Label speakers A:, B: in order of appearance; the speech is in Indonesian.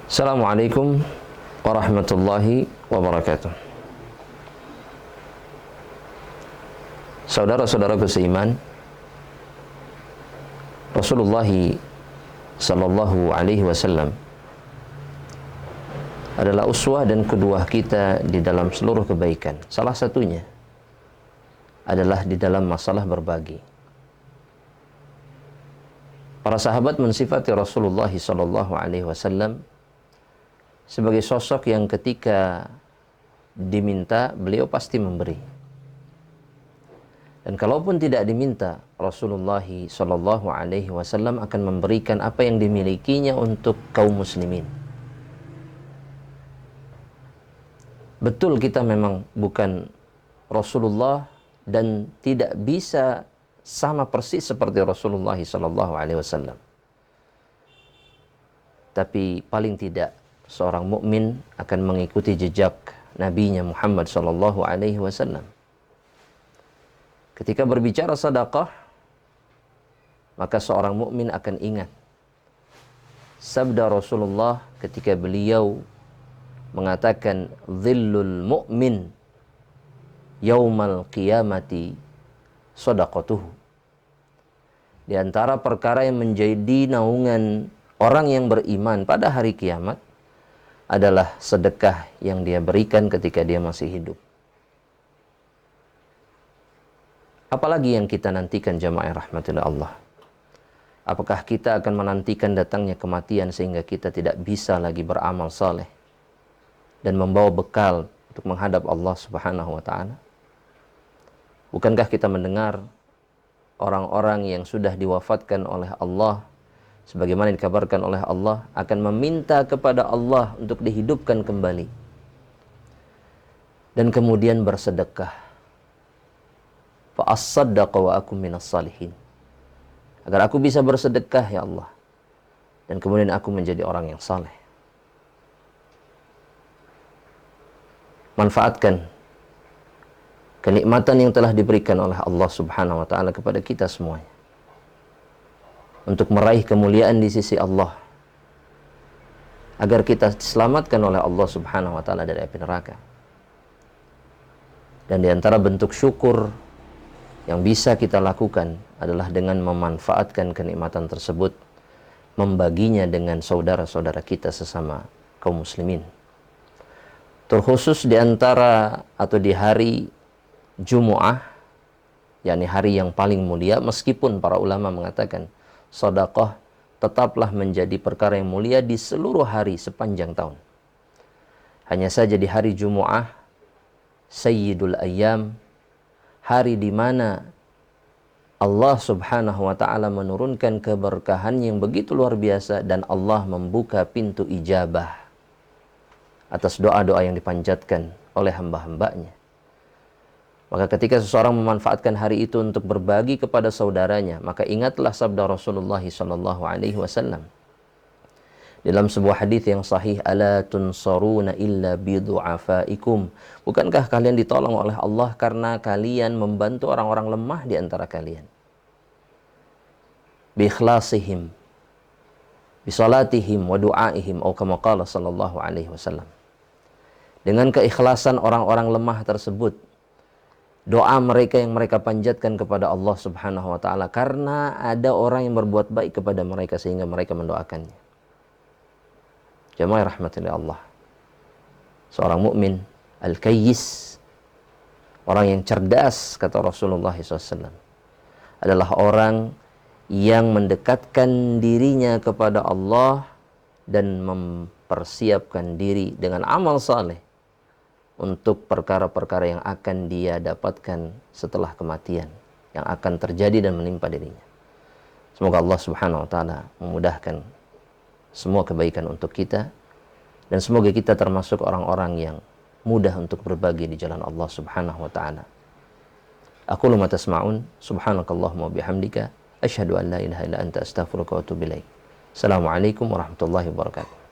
A: Assalamualaikum warahmatullahi wabarakatuh. Saudara-saudaraku seiman, Rasulullah sallallahu alaihi wasallam adalah uswah dan qudwah kita di dalam seluruh kebaikan. Salah satunya adalah di dalam masalah berbagi. Para sahabat mensifati Rasulullah sallallahu alaihi wasallam sebagai sosok yang ketika diminta, beliau pasti memberi. Dan kalaupun tidak diminta, Rasulullah sallallahu alaihi wasallam akan memberikan apa yang dimilikinya untuk kaum muslimin. Betul kita memang bukan Rasulullah dan tidak bisa sama persis seperti Rasulullah sallallahu alaihi wasallam. Tapi paling tidak seorang mukmin akan mengikuti jejak nabinya Muhammad sallallahu alaihi wasallam. Ketika berbicara sedekah, maka seorang mukmin akan ingat sabda Rasulullah ketika beliau mengatakan dhillul mu'min yaumal qiyamati shadaqatuhu. Di antara perkara yang menjadi naungan orang yang beriman pada hari kiamat adalah sedekah yang dia berikan ketika dia masih hidup. Apalagi yang kita nantikan jamaah rahmatillah Allah? Apakah kita akan menantikan datangnya kematian sehingga kita tidak bisa lagi beramal saleh dan membawa bekal untuk menghadap Allah Subhanahu wa taala? Bukankah kita mendengar orang-orang yang sudah diwafatkan oleh Allah, sebagaimana dikabarkan oleh Allah, akan meminta kepada Allah untuk dihidupkan kembali dan kemudian bersedekah. Fa as-saddaqa wa akum minas salihin. Agar aku bisa bersedekah ya Allah, dan kemudian aku menjadi orang yang saleh. Manfaatkan kenikmatan yang telah diberikan oleh Allah Subhanahu wa taala kepada kita semuanya untuk meraih kemuliaan di sisi Allah, agar kita diselamatkan oleh Allah Subhanahu wa taala dari api neraka. Dan di antara bentuk syukur yang bisa kita lakukan adalah dengan memanfaatkan kenikmatan tersebut, membaginya dengan saudara-saudara kita sesama kaum muslimin. Terkhusus di antara atau di hari Jumu'ah, yakni hari yang paling mulia, meskipun para ulama mengatakan sedekah tetaplah menjadi perkara yang mulia di seluruh hari sepanjang tahun. Hanya saja di hari Jumu'ah, Sayyidul Ayyam, hari di mana Allah Subhanahu wa taala menurunkan keberkahan yang begitu luar biasa dan Allah membuka pintu ijabah atas doa-doa yang dipanjatkan oleh hamba-hambanya. Maka ketika seseorang memanfaatkan hari itu untuk berbagi kepada saudaranya, maka ingatlah sabda Rasulullah sallallahu alaihi wasallam dalam sebuah hadis yang sahih, ala tunsaruna illa bidu'afaikum. Bukankah kalian ditolong oleh Allah karena kalian membantu orang-orang lemah di antara kalian? Bi ikhlasihim, bi salatihim wa du'aihim, atau kama qala sallallahu alaihi wasallam. Dengan keikhlasan orang-orang lemah tersebut, doa mereka yang mereka panjatkan kepada Allah Subhanahu wa taala karena ada orang yang berbuat baik kepada mereka sehingga mereka mendoakannya. Jamaah rahmatillah Allah. Seorang mukmin al-kayyis, orang yang cerdas, kata Rasulullah SAW, adalah orang yang mendekatkan dirinya kepada Allah dan mempersiapkan diri dengan amal saleh untuk perkara-perkara yang akan dia dapatkan setelah kematian, yang akan terjadi dan menimpa dirinya. Semoga Allah Subhanahu wa taala memudahkan semua kebaikan untuk kita, dan semoga kita termasuk orang-orang yang mudah untuk berbagi di jalan Allah Subhanahu wa taala. Aqulu ma tasma'un, subhanakallahumma wa bihamdika, asyhadu an la ilaha illa anta astaghfiruka wa atubu ilaik. Assalamualaikum warahmatullahi wabarakatuh.